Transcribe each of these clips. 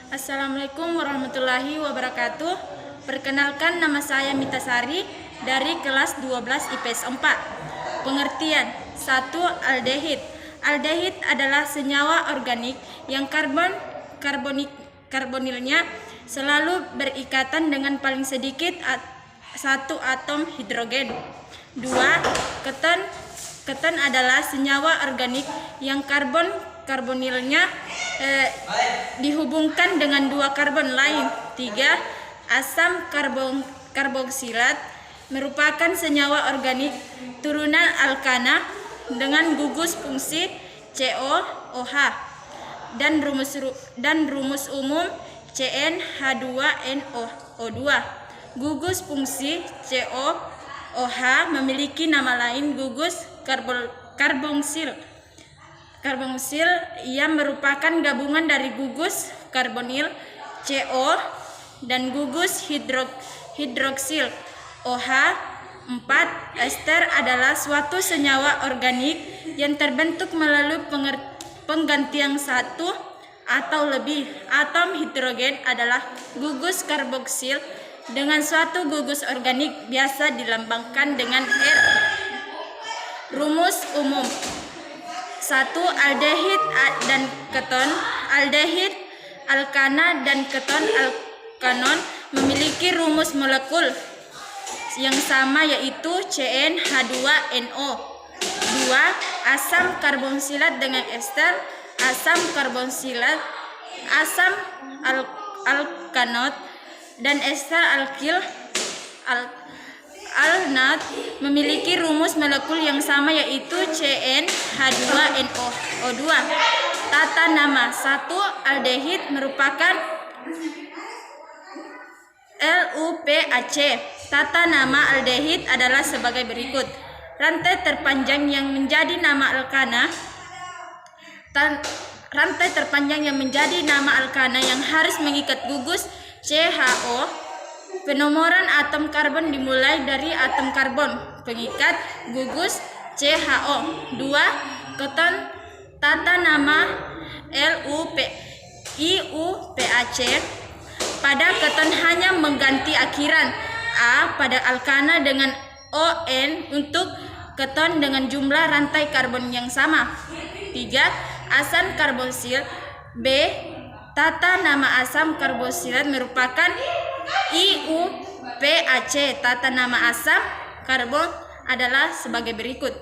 Assalamualaikum warahmatullahi wabarakatuh. Perkenalkan, nama saya Mita Sari dari kelas 12 IPS 4. Pengertian 1. Aldehid. Aldehid adalah senyawa organik yang karbonilnya selalu berikatan dengan paling sedikit satu atom hidrogen. 2. Keton. Keton adalah senyawa organik yang karbonilnya dihubungkan dengan dua karbon lain. 3. Asam karboksilat merupakan senyawa organik turunan alkana dengan gugus fungsi COOH dan rumus umum CnH2nO2. Gugus fungsi COOH memiliki nama lain gugus karboksil yang merupakan gabungan dari gugus karbonil CO dan gugus hidroksil OH. 4. Ester adalah suatu senyawa organik yang terbentuk melalui penggantian satu atau lebih atom hidrogen adalah gugus karboksil dengan suatu gugus organik, biasa dilambangkan dengan R. Rumus umum 1. Aldehid dan keton. Aldehid alkana dan keton alkanon memiliki rumus molekul yang sama, yaitu CnH2nO. 2. Asam karboksilat dengan ester. Asam karboksilat, asam alkanot dan ester alnat memiliki rumus molekul yang sama, yaitu CnH2nO2. Tata nama 1. Aldehid merupakan LUPAC. Tata nama aldehid adalah sebagai berikut. Rantai terpanjang yang menjadi nama alkana. Rantai terpanjang yang menjadi nama alkana yang harus mengikat gugus CHO. Penomoran atom karbon dimulai dari atom karbon pengikat gugus CHO. 2. Keton. Tata nama IUPAC. Pada keton hanya mengganti akhiran A pada alkana dengan ON untuk keton dengan jumlah rantai karbon yang sama. 3. Asam karboksil. B. Tata nama asam karboksilat merupakan IUPAC. Tata nama asam karbon adalah sebagai berikut.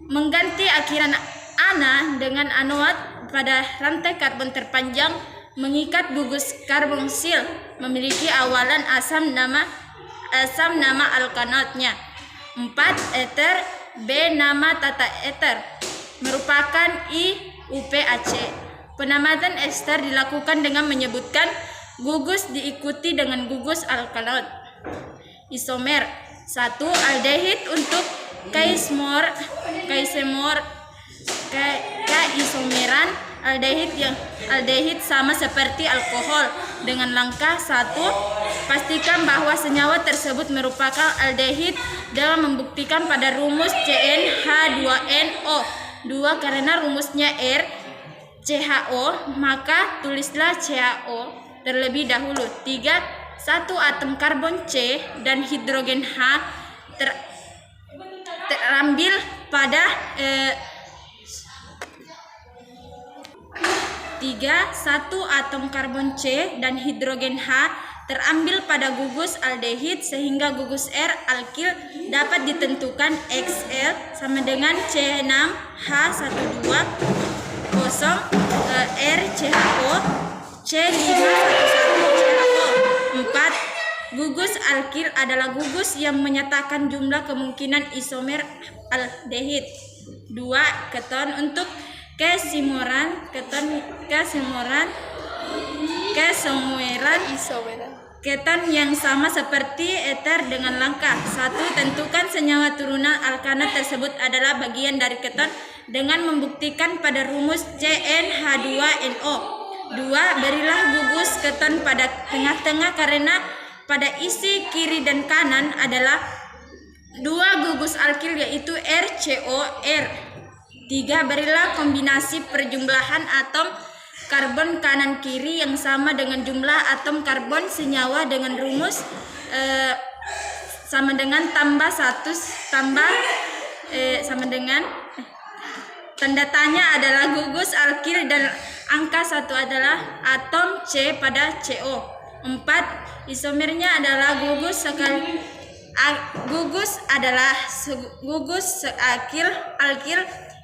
Mengganti akhiran ana dengan anoat pada rantai karbon terpanjang mengikat gugus karboksil memiliki awalan asam nama alkanotnya. 4. Eter. B. Nama tata eter merupakan IUPAC. Penamatan ester dilakukan dengan menyebutkan gugus diikuti dengan gugus alkanot. Isomer 1. Aldehid untuk keisomeran aldehid sama seperti alkohol dengan langkah 1. Pastikan bahwa senyawa tersebut merupakan aldehid dalam membuktikan pada rumus CnH2nO. 2. Karena rumusnya R CHO, maka tulislah CHO terlebih dahulu. 3. Satu atom karbon C dan hidrogen H terambil pada 3. Satu atom karbon C dan hidrogen H terambil pada gugus aldehid sehingga gugus R alkil dapat ditentukan XL sama dengan C6H12 RCHO C511CHO. 4. Gugus alkil adalah gugus yang menyatakan jumlah kemungkinan isomer aldehid. 2. Keton untuk kesemuran keton yang sama seperti eter dengan langkah 1. Tentukan senyawa turunan alkana tersebut adalah bagian dari keton dengan membuktikan pada rumus CnH2nO. 2. Berilah gugus keton pada tengah-tengah karena pada isi kiri dan kanan adalah dua gugus alkil, yaitu RCOR. 3. Berilah kombinasi perjumlahan atom karbon kanan kiri yang sama dengan jumlah atom karbon senyawa dengan rumus sama dengan tambah 1 tambah sama dengan tanda tanya adalah gugus alkil dan angka 1 adalah atom C pada CO. 4. Isomernya adalah gugus alkil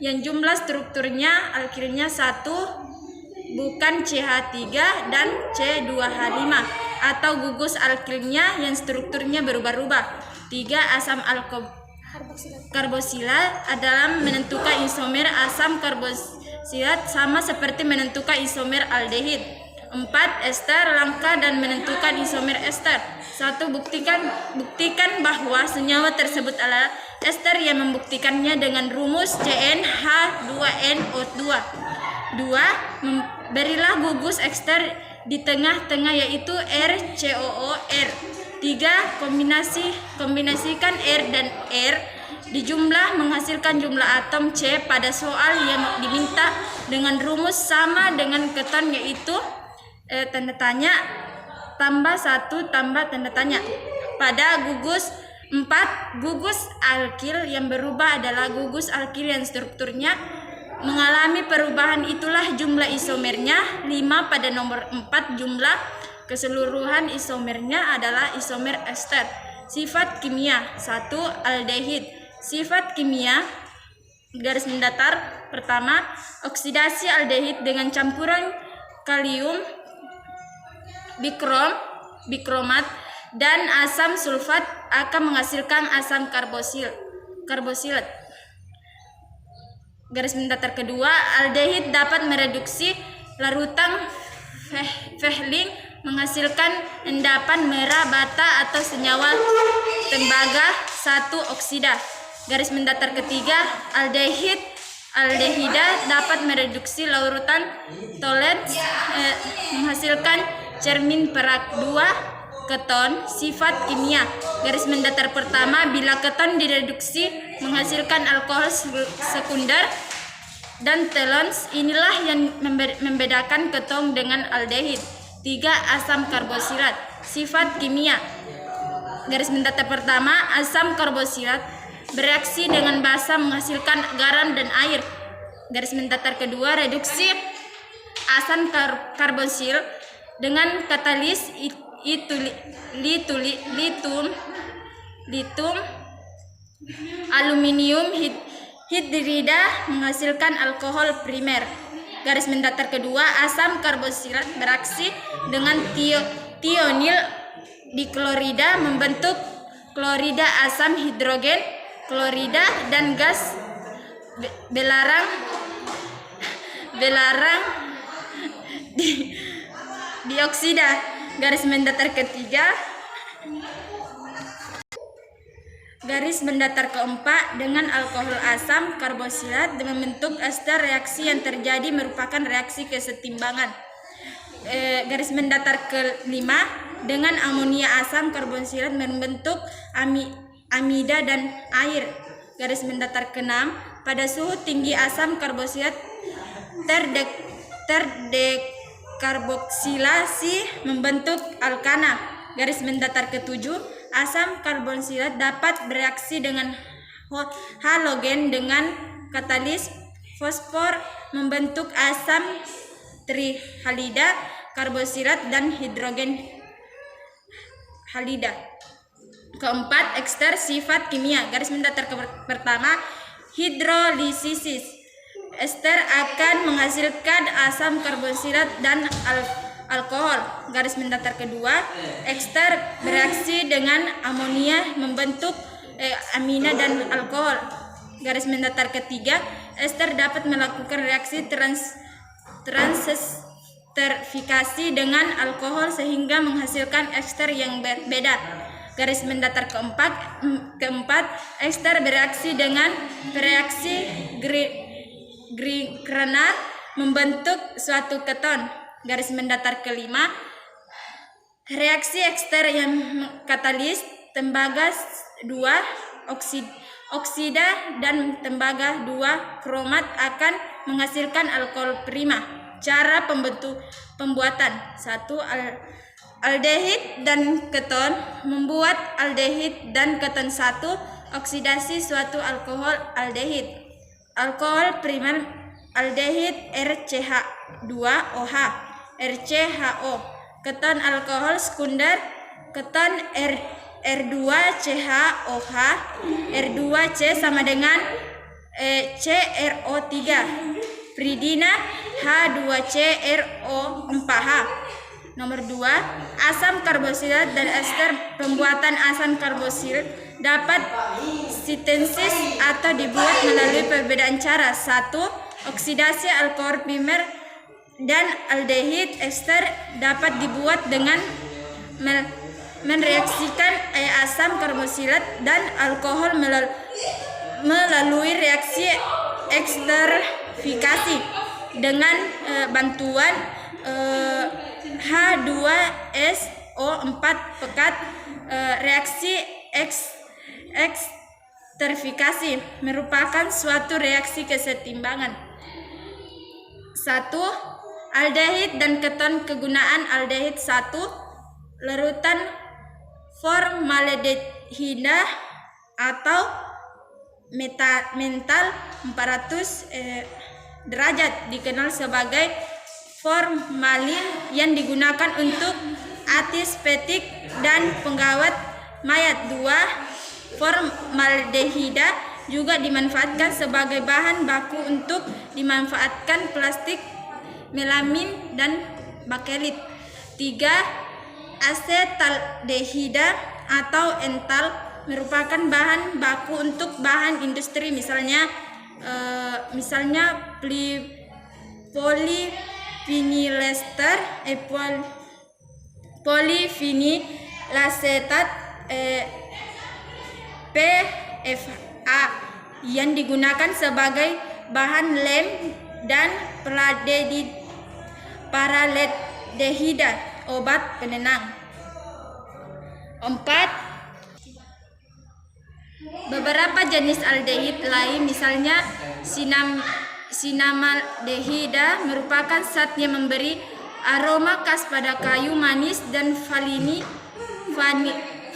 yang jumlah strukturnya alkilnya 1 bukan CH3 dan C2H5 atau gugus alkilnya yang strukturnya berubah-ubah. 3. Asam karboksilat adalah menentukan isomer asam karboksilat sama seperti menentukan isomer aldehid. 4. Ester langka dan menentukan isomer ester. 1. Buktikan bahwa senyawa tersebut adalah ester yang membuktikannya dengan rumus CnH2nO2. 2. Berilah gugus ester di tengah-tengah yaitu RCOOR. 3. Kombinasikan R dan R di jumlah menghasilkan jumlah atom C pada soal yang diminta dengan rumus sama dengan keton yaitu tanda tanya tambah 1 tambah tanda tanya. Pada gugus 4, gugus alkil yang berubah adalah gugus alkil yang strukturnya mengalami perubahan, itulah jumlah isomernya. 5. Pada nomor 4, jumlah keseluruhan isomernya adalah isomer ester. Sifat kimia. 1. Aldehid. Sifat kimia garis mendatar pertama, oksidasi aldehid dengan campuran kalium bikromat dan asam sulfat akan menghasilkan asam karboksilat. Garis mendatar kedua, aldehid dapat mereduksi larutan Fehling menghasilkan endapan merah bata atau senyawa tembaga 1 oksida. Garis mendatar ketiga, aldehida dapat mereduksi larutan tolet menghasilkan cermin perak 2 keton. Sifat kimia garis mendatar pertama, bila keton direduksi menghasilkan alkohol sekunder dan telons, inilah yang membedakan keton dengan aldehid. 3. Asam karboksilat. Sifat kimia garis mendatar pertama, asam karboksilat bereaksi dengan basa menghasilkan garam dan air. Garis mendatar kedua, reduksi asam karboksil dengan katalis litum aluminium hidrida menghasilkan alkohol primer. Garis mendatar kedua, asam karboksilat bereaksi dengan tionil diklorida membentuk klorida asam hidrogen klorida dan gas belarang dioksida. Garis mendatar ketiga, garis mendatar keempat, dengan alkohol asam karboksilat membentuk ester, reaksi yang terjadi merupakan reaksi kesetimbangan. Garis mendatar kelima, dengan amonia asam karboksilat membentuk amida dan air. Garis mendatar keenam, pada suhu tinggi asam karboksilat terdekarboksilasi membentuk alkana. Garis mendatar ketujuh, asam karboksilat dapat bereaksi dengan halogen dengan katalis fosfor membentuk asam trihalida karboksilat dan hidrogen halida. Keempat, ester. Sifat kimia garis mendatar pertama, hidrolisis. Ester akan menghasilkan asam karboksilat dan alkohol. Garis mendatar kedua, ester bereaksi dengan amonia membentuk amina dan alkohol. Garis mendatar ketiga, ester dapat melakukan reaksi transesterifikasi dengan alkohol sehingga menghasilkan ester yang berbeda. Garis mendatar keempat, ester bereaksi dengan reaksi Grignard membentuk suatu keton. Garis mendatar kelima, reaksi ester yang katalis tembaga 2 oksida dan tembaga 2 kromat akan menghasilkan alkohol prima. Cara pembuatan. 1. Aldehid dan keton. Membuat aldehid dan keton 1. Oksidasi suatu alkohol aldehid. Alkohol primer aldehid RCH2OH RCHO. Keton alkohol sekunder keton R2CHOH R2C sama dengan CRO3. Piridina H2CRO4H. Nomor 2, asam karboksilat dan ester. Pembuatan asam karboksilat dapat sintesis atau dibuat melalui perbedaan cara. 1. Oksidasi alkohol primer dan aldehid ester dapat dibuat dengan mereaksikan asam karboksilat dan alkohol melalui reaksi eksterfikasi dengan bantuan H2SO4 pekat. Reaksi eksterfikasi merupakan suatu reaksi kesetimbangan. 1. Aldehid dan keton. Kegunaan aldehid 1. Larutan formaldehida atau mental 400 derajat dikenal sebagai formalin yang digunakan untuk antiseptik dan penggawat mayat. 2. Formaldehida juga dimanfaatkan sebagai bahan baku untuk dimanfaatkan plastik, melamin dan bakelit. 3. Asetaldehida atau ental merupakan bahan baku untuk bahan industri, misalnya polyvinylester, polyvinylacetat, PFA yang digunakan sebagai bahan lem dan paraldehida obat penenang. 4. Beberapa jenis aldehid lain, misalnya sinamaldehida merupakan zat yang memberi aroma khas pada kayu manis, dan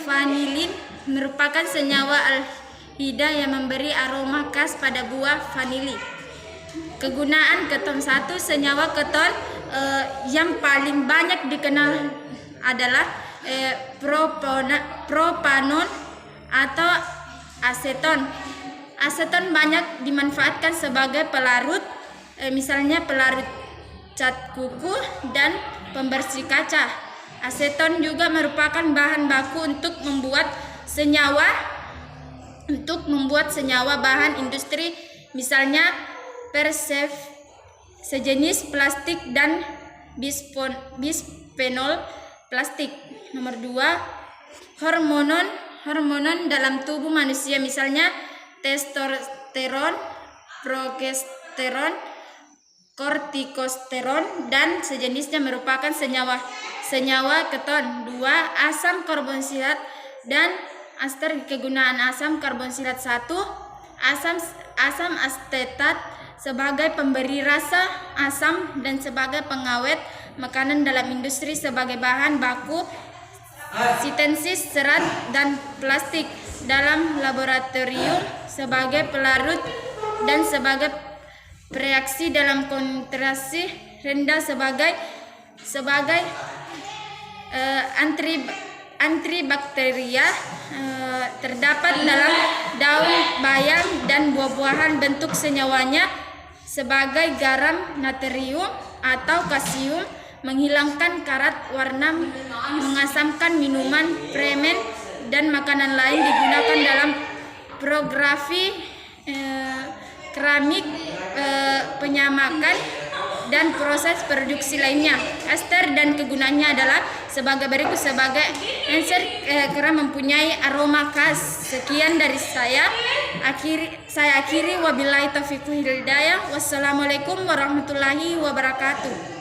vanilin merupakan senyawa aldehida yang memberi aroma khas pada buah vanili. Kegunaan keton 1. Senyawa keton yang paling banyak dikenal adalah propanon atau aseton. Aseton banyak dimanfaatkan sebagai pelarut, misalnya pelarut cat kuku dan pembersih kaca. Aseton juga merupakan bahan baku untuk membuat senyawa bahan industri, misalnya sejenis plastik dan bisphenol plastik. Nomor 2. Hormon dalam tubuh manusia, misalnya testosteron, progesteron, kortikosteron dan sejenisnya merupakan senyawa keton. 2. Asam karboksilat dan ester. Kegunaan asam karboksilat 1. Asam asetat sebagai pemberi rasa asam dan sebagai pengawet makanan dalam industri, sebagai bahan baku sintesis serat dan plastik dalam laboratorium, sebagai pelarut dan sebagai reaksi dalam konsentrasi rendah sebagai antibakteria. Terdapat dalam daun bayam dan buah-buahan. Bentuk senyawanya sebagai garam natrium atau kalsium, menghilangkan karat warna, mengasamkan minuman, permen dan makanan lain. Digunakan dalam prografi, keramik, penyamakan dan proses produksi lainnya. Ester dan kegunaannya adalah sebagai berikut. Sebagai ester karena mempunyai aroma khas. Sekian dari saya akhiri, wabillahi taufiq wal hidayah. Wassalamualaikum warahmatullahi wabarakatuh.